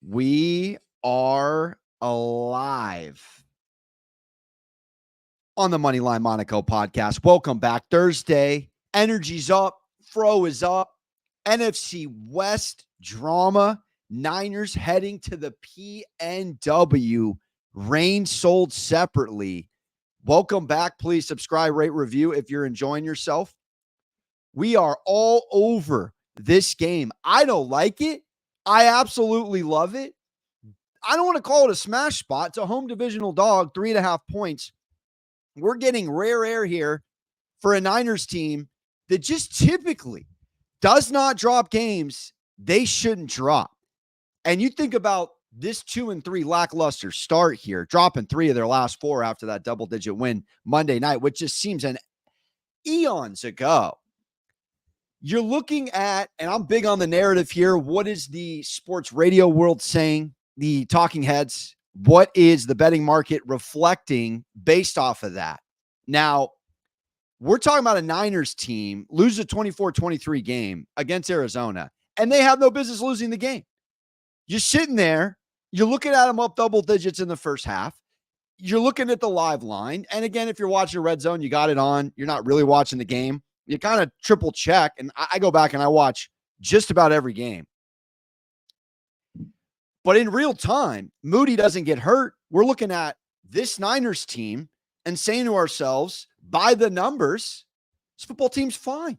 We are alive on the Moneyline Monaco podcast. Welcome back. Thursday, energy's up, Fro is up, NFC West drama, Niners heading to the PNW, rain sold separately. Welcome back. Please subscribe, rate, review if you're enjoying yourself. We are all over this game. I don't like it. I absolutely love it. I don't want to call it a smash spot. It's a home divisional dog, 3.5 points. We're getting rare air here for a Niners team that just typically does not drop games they shouldn't drop. And you think about this 2-3 lackluster start here, dropping 3 of their last 4 after that double-digit win Monday night, which just seems an eons ago. You're looking at, and I'm big on the narrative here, what is the sports radio world saying? The talking heads, what is the betting market reflecting based off of that? Now, we're talking about a Niners team lose a 24-23 game against Arizona, and they have no business losing the game. You're sitting there, you're looking at them up double digits in the first half. You're looking at the live line. And again, if you're watching Red Zone, you got it on. You're not really watching the game. You kind of triple check. And I go back and I watch just about every game. But in real time, Moody doesn't get hurt. We're looking at this Niners team and saying to ourselves, by the numbers, this football team's fine.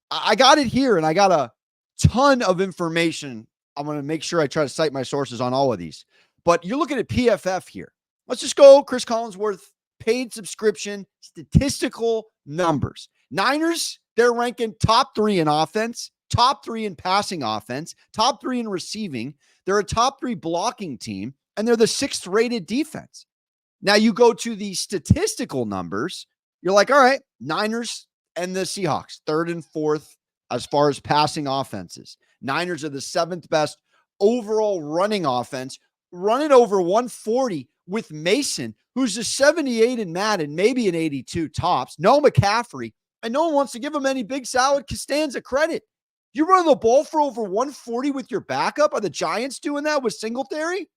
I got it here, and I got a ton of information. I'm going to make sure I try to cite my sources on all of these. But you're looking at PFF here. Let's just go Chris Collinsworth, paid subscription, statistical numbers. Niners, they're ranking top 3 in offense, top 3 in passing offense, top 3 in receiving. They're a top 3 blocking team, and they're the 6th rated defense. Now you go to the statistical numbers. You're like, all right, Niners and the Seahawks, 3rd and 4th as far as passing offenses. Niners are the 7th best overall running offense, running over 140 with Mason, who's a 78 in Madden, maybe an 82 tops. No McCaffrey, and no one wants to give him any Big Salad Costanza credit. You run the ball for over 140 with your backup? Are the Giants doing that with Singletary?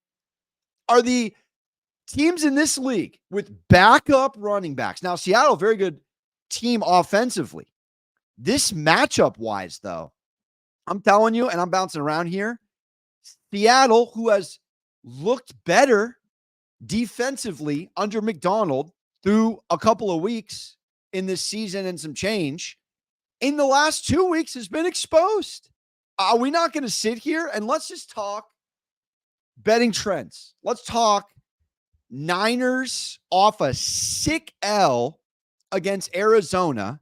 Are the teams in this league with backup running backs? Now, Seattle, very good team offensively. This matchup-wise, though, I'm telling you, and I'm bouncing around here, Seattle, who has looked better defensively under McDonald through a couple of weeks in this season and some change, in the last 2 weeks has been exposed. Are we not going to sit here and let's just talk betting trends? Let's talk Niners off a sick L against Arizona,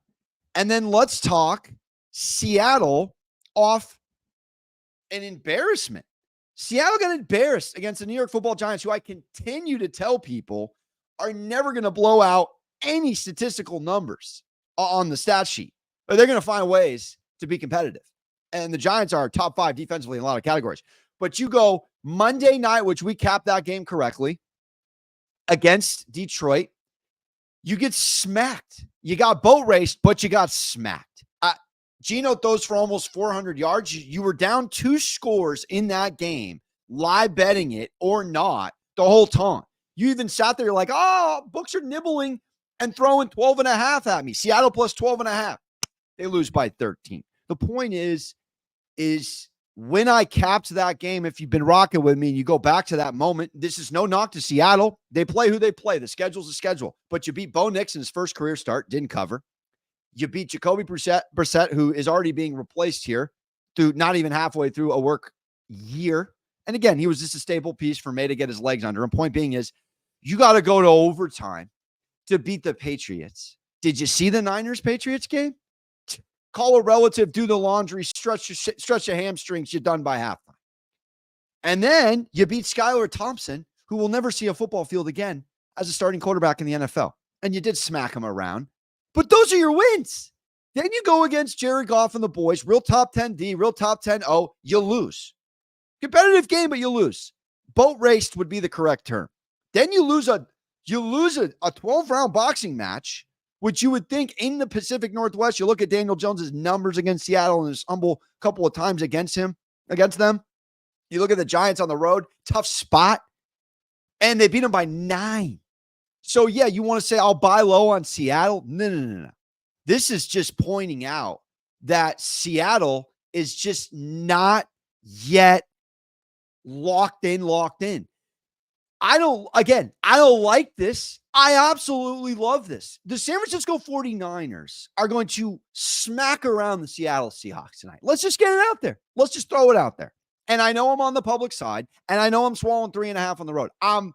and then let's talk Seattle off an embarrassment. Seattle got embarrassed against the New York Football Giants, who I continue to tell people are never going to blow out any statistical numbers on the stat sheet. But they're going to find ways to be competitive. And the Giants are top 5 defensively in a lot of categories. But you go Monday night, which we capped that game correctly, against Detroit, you get smacked. You got boat raced, but you got smacked. Geno throws for almost 400 yards. You were down 2 scores in that game, live betting it or not, the whole time. You even sat there, you're like, oh, books are nibbling and throwing 12.5 at me. Seattle plus 12.5. They lose by 13. The point is when I capped that game, if you've been rocking with me and you go back to that moment, this is no knock to Seattle. They play who they play. The schedule's a schedule. But you beat Bo Nix in his first career start, didn't cover. You beat Jacoby Brissett, who is already being replaced here through not even halfway through a work year. And again, he was just a staple piece for May to get his legs under him. Point being is you got to go to overtime to beat the Patriots. Did you see the Niners-Patriots game? Call a relative, do the laundry, stretch your hamstrings, you're done by halftime. And then you beat Skylar Thompson, who will never see a football field again as a starting quarterback in the NFL. And you did smack him around. But those are your wins. Then you go against Jared Goff and the boys, real top 10 D, real top 10 O, you lose. Competitive game, but you lose. Boat raced would be the correct term. Then you lose a 12-round boxing match, which you would think in the Pacific Northwest, you look at Daniel Jones's numbers against Seattle and his humble couple of times against them. You look at the Giants on the road, tough spot, and they beat them by 9. So, yeah, you want to say, I'll buy low on Seattle? No. This is just pointing out that Seattle is just not yet locked in. I don't like this. I absolutely love this. The San Francisco 49ers are going to smack around the Seattle Seahawks tonight. Let's just get it out there. Let's just throw it out there. And I know I'm on the public side, and I know I'm swallowing 3.5 on the road. I'm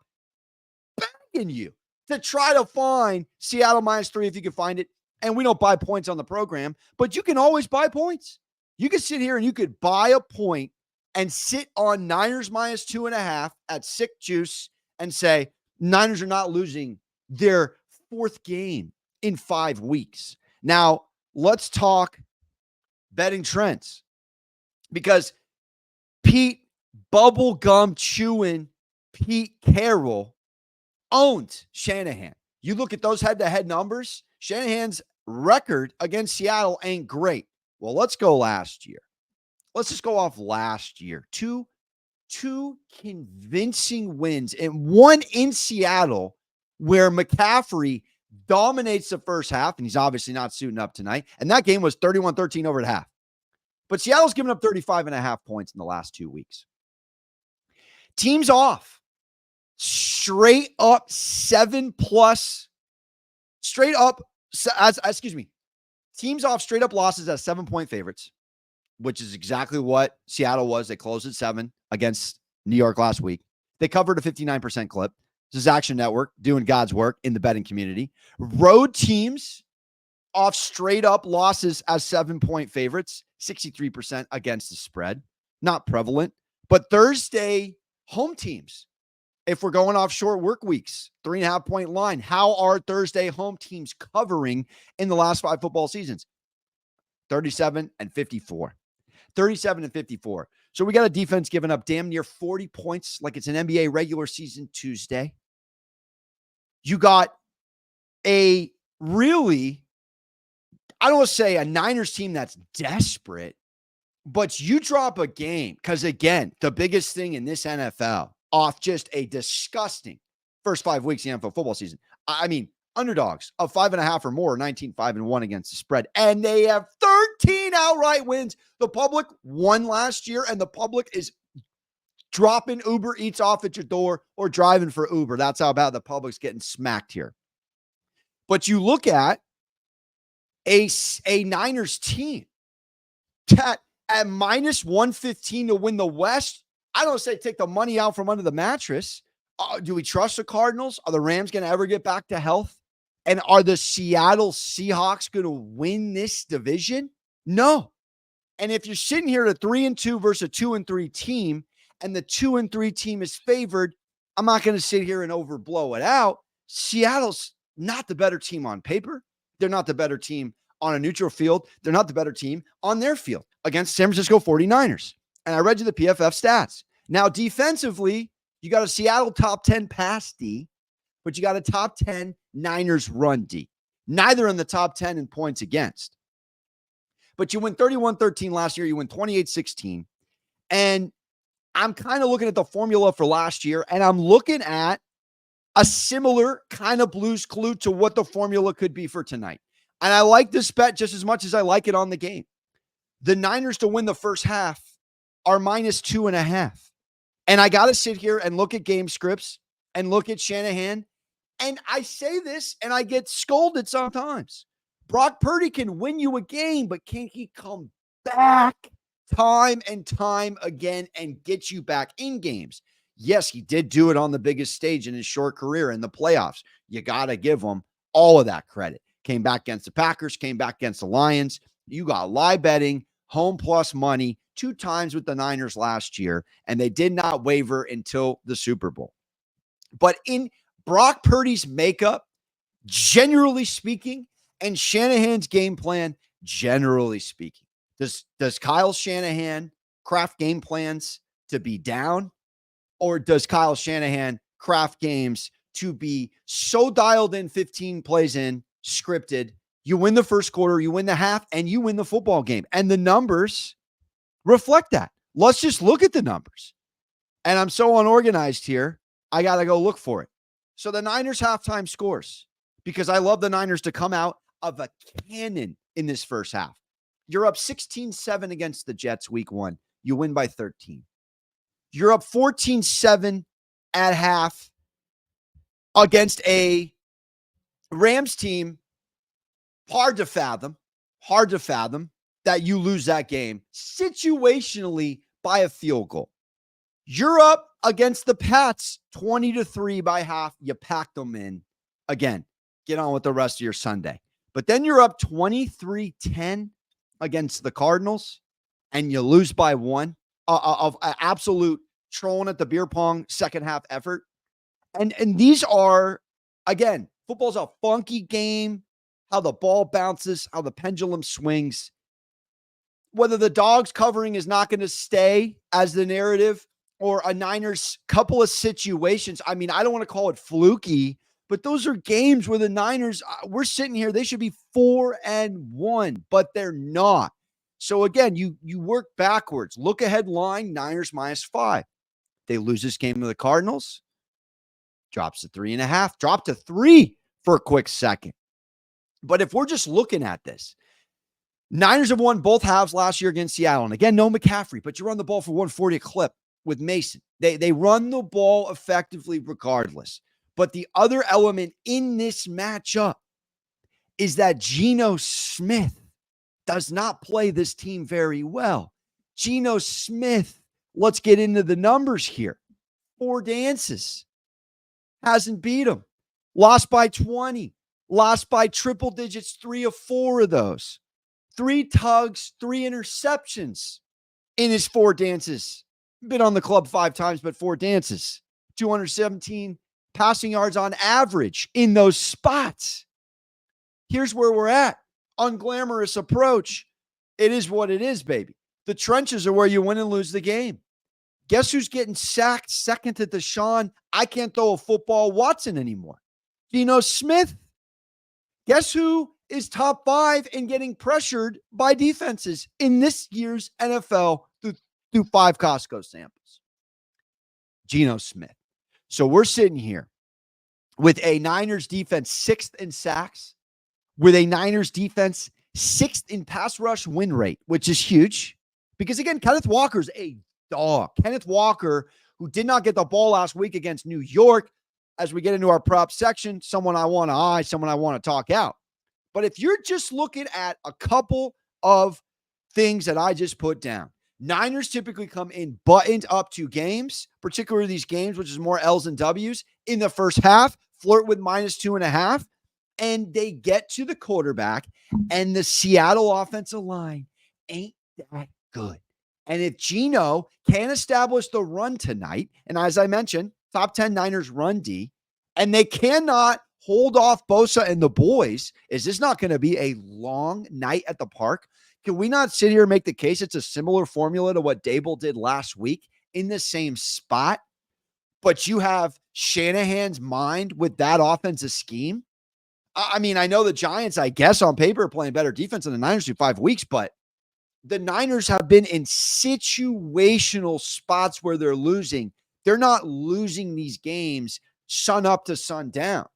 begging you to try to find Seattle -3 if you can find it. And we don't buy points on the program, but you can always buy points. You can sit here and you could buy a point and sit on Niners -2.5 at sick juice and say, Niners are not losing their 4th game in 5 weeks. Now, let's talk betting trends, because Pete bubblegum chewing Pete Carroll owned Shanahan. You look at those head-to-head numbers, Shanahan's record against Seattle ain't great. Well, let's go last year. Let's just go off last year. Two convincing wins, and one in Seattle where McCaffrey dominates the first half, and he's obviously not suiting up tonight. And that game was 31-13 over at half. But Seattle's given up 35.5 points in the last 2 weeks. Teams off. Straight up 7+. Straight up, teams off straight up losses as 7-point favorites, which is exactly what Seattle was. They closed at 7 against New York last week. They covered a 59% clip. This is Action Network doing God's work in the betting community. Road teams off straight up losses as 7-point favorites, 63% against the spread. Not prevalent. But Thursday home teams, if we're going off short work weeks, 3.5-point line, how are Thursday home teams covering in the last 5 football seasons? 37-54. 37-54. So we got a defense giving up damn near 40 points like it's an NBA regular season Tuesday. You got a really, I don't want to say a Niners team that's desperate, but you drop a game, because again, the biggest thing in this NFL, off just a disgusting first 5 weeks of the NFL football season. I mean, underdogs of 5.5 or more, 19-5-1 against the spread. And they have 13 outright wins. The public won last year, and the public is dropping Uber Eats off at your door or driving for Uber. That's how bad the public's getting smacked here. But you look at a Niners team at -115 to win the West. I don't say take the money out from under the mattress. Do we trust the Cardinals? Are the Rams going to ever get back to health? And are the Seattle Seahawks going to win this division? No. And if you're sitting here at a 3-2 versus a 2-3 team, and the 2-3 team is favored, I'm not going to sit here and overblow it out. Seattle's not the better team on paper. They're not the better team on a neutral field. They're not the better team on their field against San Francisco 49ers. And I read you the PFF stats. Now, defensively, you got a Seattle top 10 pass D, but you got a top 10 Niners run D. Neither in the top 10 in points against. But you win 31-13 last year. You win 28-16. And I'm kind of looking at the formula for last year, and I'm looking at a similar kind of Blues Clue to what the formula could be for tonight. And I like this bet just as much as I like it on the game. The Niners to win the first half are -2.5. And I got to sit here and look at game scripts and look at Shanahan. And I say this and I get scolded sometimes. Brock Purdy can win you a game, but can he come back time and time again and get you back in games? Yes, he did do it on the biggest stage in his short career in the playoffs. You got to give him all of that credit. Came back against the Packers, came back against the Lions. You got live betting, home plus money 2 times with the Niners last year, and they did not waver until the Super Bowl. But in Brock Purdy's makeup, generally speaking, and Shanahan's game plan, generally speaking, does Kyle Shanahan craft game plans to be down, or does Kyle Shanahan craft games to be so dialed in 15 plays in, scripted, you win the first quarter, you win the half, and you win the football game? And the numbers reflect that. Let's just look at the numbers. And I'm so unorganized here, I got to go look for it. So the Niners halftime scores, because I love the Niners to come out of a cannon in this first half. You're up 16-7 against the Jets week 1. You win by 13. You're up 14-7 at half against a Rams team. Hard to fathom that you lose that game situationally by a field goal. You're up against the Pats 20-3 by half. You packed them in. Again, get on with the rest of your Sunday. But then you're up 23-10 against the Cardinals, and you lose by 1 of absolute trolling at the beer pong second half effort. And these are, again, football's a funky game, how the ball bounces, how the pendulum swings. Whether the dogs covering is not going to stay as the narrative, or a Niners couple of situations. I mean, I don't want to call it fluky, but those are games where the Niners, we're sitting here, they should be 4-1, but they're not. So again, you work backwards. Look ahead line, Niners -5. They lose this game to the Cardinals. Drops to 3.5. Drop to 3 for a quick second. But if we're just looking at this, Niners have won both halves last year against Seattle. And again, no McCaffrey, but you run the ball for 140 a clip with Mason. They run the ball effectively regardless. But the other element in this matchup is that Geno Smith does not play this team very well. Geno Smith, let's get into the numbers here. 4 dances. Hasn't beat him. Lost by 20. Lost by triple digits, 3 of 4 of those. 3 tugs, 3 interceptions in his 4 dances. Been on the club 5 times, but 4 dances. 217 passing yards on average in those spots. Here's where we're at. Unglamorous approach. It is what it is, baby. The trenches are where you win and lose the game. Guess who's getting sacked second to Deshaun? I can't throw a football, Watson anymore. Geno Smith. Guess who is top 5 in getting pressured by defenses in this year's NFL through 5 Costco samples? Geno Smith. So we're sitting here with a Niners defense 6th in sacks, with a Niners defense 6th in pass rush win rate, which is huge. Because again, Kenneth Walker's a dog. Kenneth Walker, who did not get the ball last week against New York, as we get into our prop section, someone I want to eye, someone I want to talk out. But if you're just looking at a couple of things that I just put down, Niners typically come in buttoned up to games, particularly these games, which is more L's and W's, in the first half, flirt with -2.5, and they get to the quarterback, and the Seattle offensive line ain't that good. And if Geno can't establish the run tonight, and as I mentioned, top 10 Niners run D, and they cannot hold off Bosa and the boys, is this not going to be a long night at the park? Can we not sit here and make the case it's a similar formula to what Dable did last week in the same spot? But you have Shanahan's mind with that offensive scheme. I mean, I know the Giants, I guess, on paper are playing better defense than the Niners through 5 weeks, but the Niners have been in situational spots where they're losing. They're not losing these games sun up to sun down.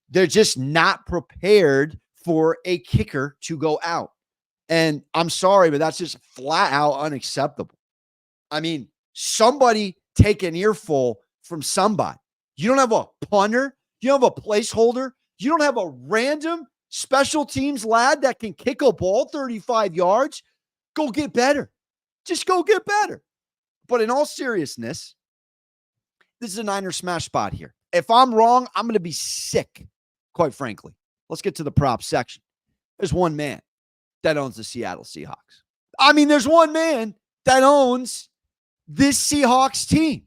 They're just not prepared for a kicker to go out. And I'm sorry, but that's just flat out unacceptable. I mean, somebody take an earful from somebody. You don't have a punter. You don't have a placeholder. You don't have a random special teams lad that can kick a ball 35 yards. Go get better. Just go get better. But in all seriousness, this is a Niner smash spot here. If I'm wrong, I'm going to be sick, quite frankly. Let's get to the prop section. There's one man that owns the Seattle Seahawks. I mean, there's one man that owns this Seahawks team.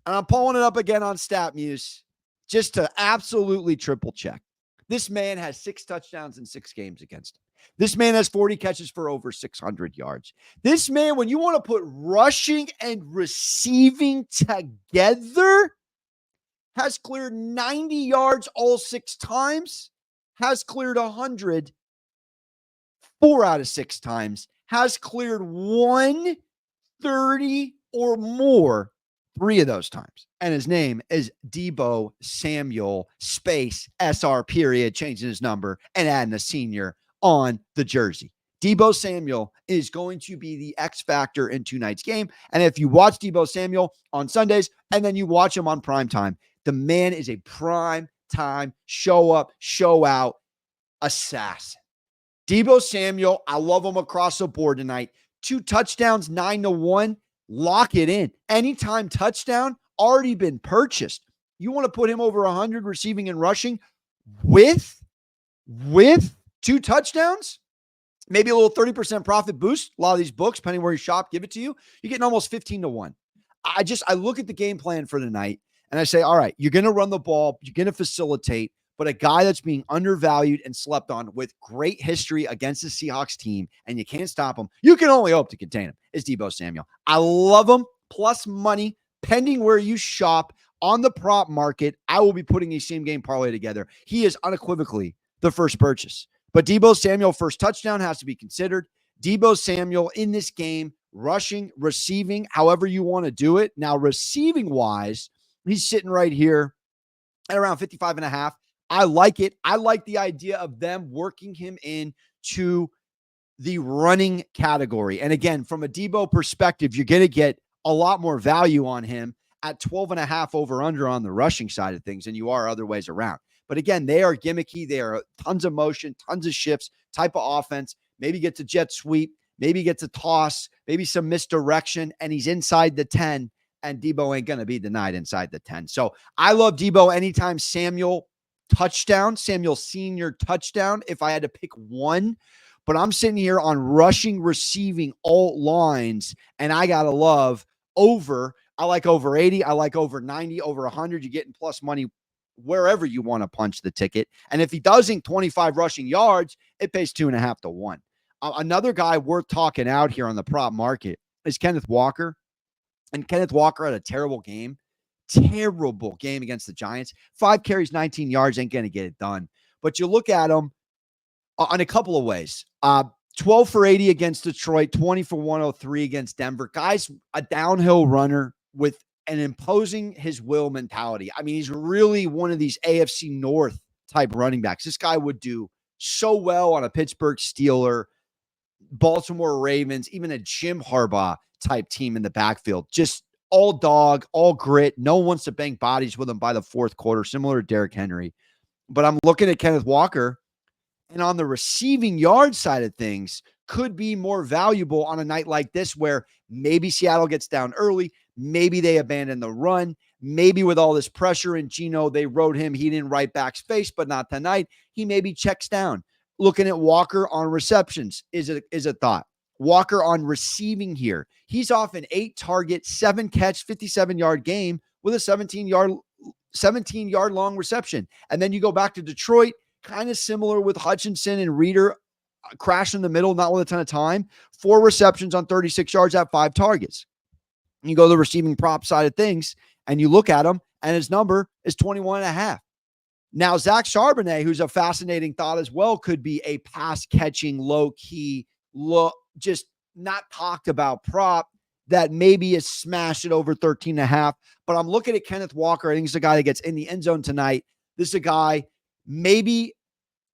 And I'm pulling it up again on StatMuse just to absolutely triple check. This man has 6 touchdowns in 6 games against him. This man has 40 catches for over 600 yards. This man, when you want to put rushing and receiving together, has cleared 90 yards all 6 times, has cleared 100 4 out of 6 times, has cleared 130 or more 3 of those times. And his name is Debo Samuel, space SR period, changing his number and adding a senior on the jersey. Debo Samuel is going to be the X factor in tonight's game. And if you watch Debo Samuel on Sundays and then you watch him on primetime, the man is a prime time, show up, show out assassin. Debo Samuel, I love him across the board tonight. 2 touchdowns, 9-1. Lock it in. Anytime touchdown, already been purchased. You want to put him over 100 receiving and rushing with 2 touchdowns? Maybe a little 30% profit boost. A lot of these books, depending where you shop, give it to you. You're getting almost 15-1. I look at the game plan for tonight and I say, all right, you're going to run the ball. You're going to facilitate. But a guy that's being undervalued and slept on with great history against the Seahawks team, and you can't stop him, you can only hope to contain him, is Debo Samuel. I love him, plus money, pending where you shop on the prop market. I will be putting a same game parlay together. He is unequivocally the first purchase. But Debo Samuel, first touchdown has to be considered. Debo Samuel in this game, rushing, receiving, however you want to do it. Now, receiving-wise, he's sitting right here at around 55.5. I like it. I like the idea of them working him into the running category. And again, from a Debo perspective, you're going to get a lot more value on him at 12.5 over under on the rushing side of things than you are other ways around. But again, they are gimmicky. They are tons of motion, tons of shifts, type of offense. Maybe gets a jet sweep, maybe gets a toss, maybe some misdirection, and he's inside the 10, and Debo ain't going to be denied inside the 10. So I love Debo anytime Samuel senior touchdown, if I had to pick one. But I'm sitting here on rushing, receiving, alt lines, and I got to love over. I like over 80. I like over 90, over 100. You're getting plus money wherever you want to punch the ticket. And if he doesn't 25 rushing yards, it pays 2.5-1. Another guy worth talking out here on the prop market is Kenneth Walker. And Kenneth Walker had a terrible game against the Giants. 5 carries, 19 yards, ain't going to get it done. But you look at him on a couple of ways. 12 for 80 against Detroit, 20 for 103 against Denver. Guy's a downhill runner with an imposing his will mentality. I mean, he's really one of these AFC North type running backs. This guy would do so well on a Pittsburgh Steeler, Baltimore Ravens, even a Jim Harbaugh type team in the backfield. Just all dog, all grit. No one wants to bang bodies with him by the fourth quarter, similar to Derrick Henry. But I'm looking at Kenneth Walker, and on the receiving yard side of things, could be more valuable on a night like this where maybe Seattle gets down early, maybe they abandon the run, maybe with all this pressure in Geno, they rode him, he didn't right back's face, but not tonight. He maybe checks down. Looking at Walker on receptions is a thought. Walker on receiving here. He's off an 8-target, 7-catch, 57-yard game with a 17-yard long reception. And then you go back to Detroit, kind of similar with Hutchinson and Reeder, crash in the middle, not with a ton of time. 4 receptions on 36 yards at 5 targets. And you go to the receiving prop side of things, and you look at him, and his number is 21.5. Now, Zach Charbonnet, who's a fascinating thought as well, could be a pass-catching, low-key, just not talked about prop that maybe is smashed at over 13.5. But I'm looking at Kenneth Walker. I think he's a guy that gets in the end zone tonight. This is a guy maybe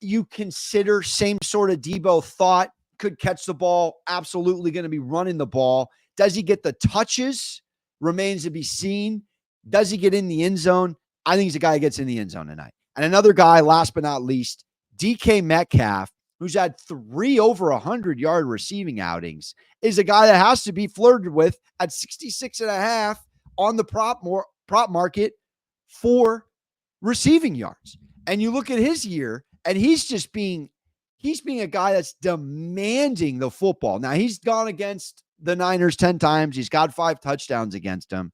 you consider same sort of Debo thought, could catch the ball, absolutely going to be running the ball. Does he get the touches? Remains to be seen. Does he get in the end zone? I think he's a guy that gets in the end zone tonight. And another guy, last but not least, DK Metcalf, who's had 3 over 100-yard receiving outings, is a guy that has to be flirted with at 66.5 on the prop market for receiving yards. And you look at his year, and he's being a guy that's demanding the football. Now, he's gone against the Niners 10 times. He's got 5 touchdowns against them.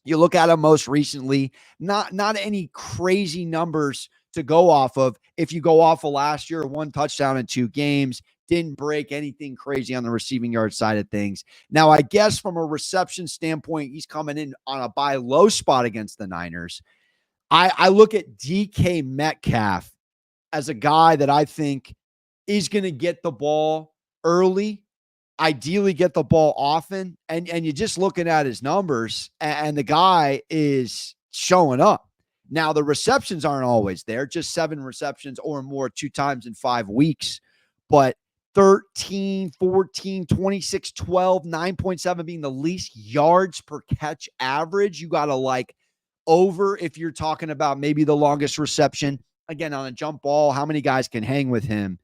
You look at him most recently, not any crazy numbers to go off of. If you go off of last year, 1 touchdown in 2 games, didn't break anything crazy on the receiving yard side of things. Now, I guess from a reception standpoint, he's coming in on a buy low spot against the Niners. I look at DK Metcalf as a guy that I think is going to get the ball early ideally get the ball often. And you're just looking at his numbers, and the guy is showing up. Now, the receptions aren't always there, just 7 receptions or more 2 times in 5 weeks. But 13, 14, 26, 12, 9.7 being the least yards per catch average. You got to like over if you're talking about maybe the longest reception. Again, on a jump ball, how many guys can hang with him?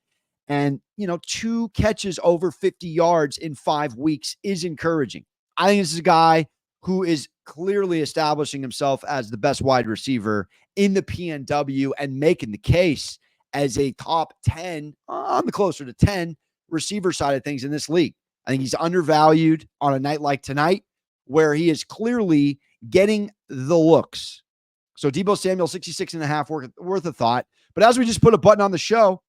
And, 2 catches over 50 yards in 5 weeks is encouraging. I think this is a guy who is clearly establishing himself as the best wide receiver in the PNW and making the case as a top 10, on the closer to 10 receiver side of things in this league. I think he's undervalued on a night like tonight, where he is clearly getting the looks. So Deebo Samuel, 66.5 worth of thought. But as we just put a button on the show,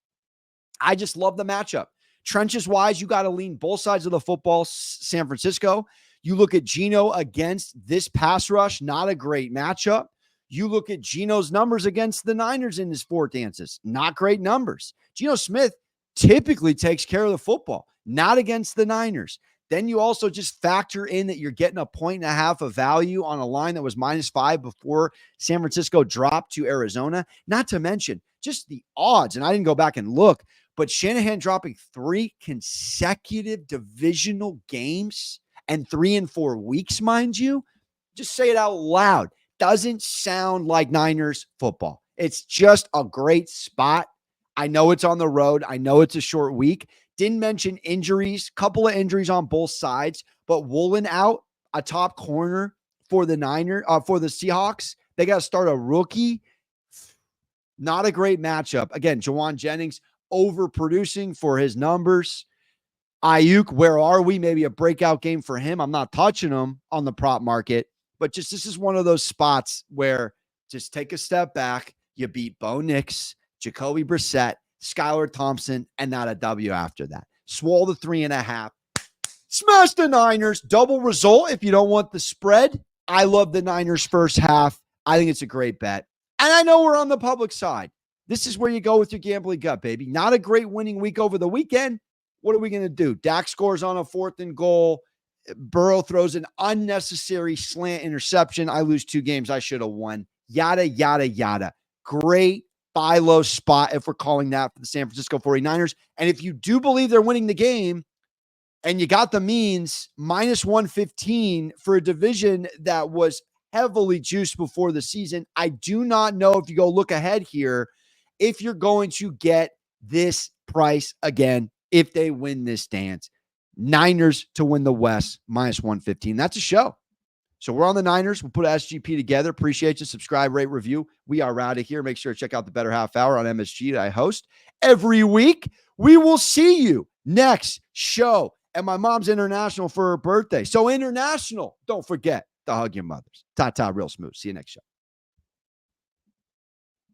I just love the matchup. Trenches wise, you got to lean both sides of the football. San Francisco. You look at Geno against this pass rush, not a great matchup. You look at Geno's numbers against the Niners in his 4 dances, not great numbers. Geno Smith typically takes care of the football, not against the Niners. Then you also just factor in that you're getting 1.5 points of value on a line that was -5 before San Francisco dropped to Arizona. Not to mention just the odds. And I didn't go back and look, but Shanahan dropping 3 consecutive divisional games and 3 in 4 weeks, mind you. Just say it out loud. Doesn't sound like Niners football. It's just a great spot. I know it's on the road. I know it's a short week. Didn't mention injuries, couple of injuries on both sides, but Woolen out, a top corner for the for the Seahawks. They got to start a rookie. Not a great matchup. Again, Jawan Jennings overproducing for his numbers. Ayuk, where are we? Maybe a breakout game for him. I'm not touching him on the prop market, but just this is one of those spots where just take a step back. You beat Bo Nix, Jacoby Brissett, Skylar Thompson, and not a W after that. Swallow the 3.5. Smash the Niners. Double result if you don't want the spread. I love the Niners first half. I think it's a great bet. And I know we're on the public side. This is where you go with your gambling gut, baby. Not a great winning week over the weekend. What are we going to do? Dak scores on a 4th and goal. Burrow throws an unnecessary slant interception. I lose 2 games I should have won. Yada, yada, yada. Great buy low spot, if we're calling that, for the San Francisco 49ers. And if you do believe they're winning the game and you got the means, -115 for a division that was heavily juiced before the season, I do not know if you go look ahead here, if you're going to get this price again if they win this dance. Niners to win the West, -115. That's a show. So we're on the Niners. We'll put SGP together. Appreciate you. Subscribe, rate, review. We are out of here. Make sure to check out the Better Half Hour on MSG that I host every week. We will see you next show. And my mom's international for her birthday. So international. Don't forget to hug your mothers. Ta-ta, real smooth. See you next show.